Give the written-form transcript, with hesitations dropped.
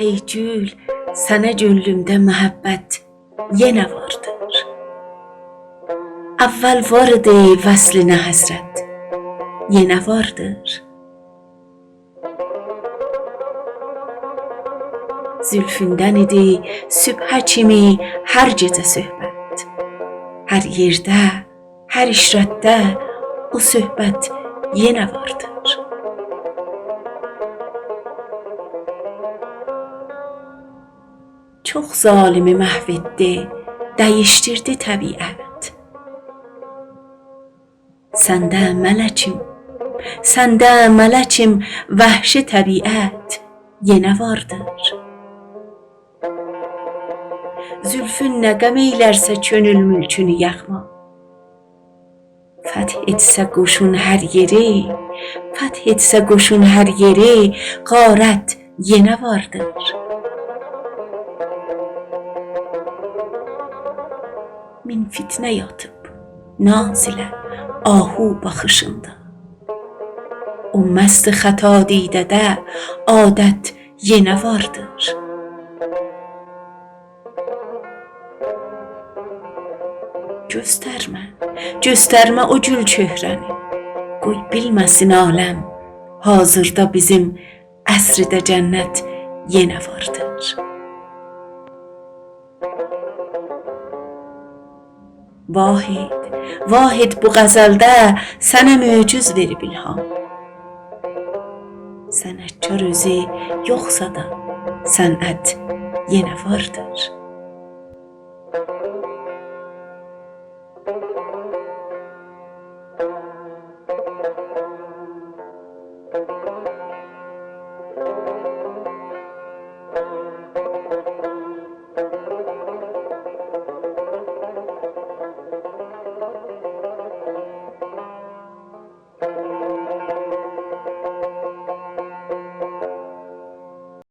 Ey gül, sənə gönlümdə məhəbbət yenə vardır. Əvvəl var idi vəslinə həsrət, yenə vardır. Zülfündən idi sübhə kimi hər gecə söhbət. Hər yerdə, hər işrətdə o söhbət yenə vardır. Çox zalimi məhv etdi, dəyişdirdi təbiət. Səndə mələkim, vəhşi təbiət yenə vardır. Zülfün nə qəm eylərsə könül mülkünü yaxma. Fəth etsə qoşun hər yeri, qarət yenə vardır. Min fitnə yatıb nazilə ahu baxışında. O məst xəta didədə adət yenə vardır. Göstərmə o gül çöhrəni, qoy bilməsin aləm, hazırda bizim əsridə cənnət yenə vardır. Vahid bu qəzəldə sənə möcüz verib ilham. Sənətkar özü yoxsa da sənət yenə vardır.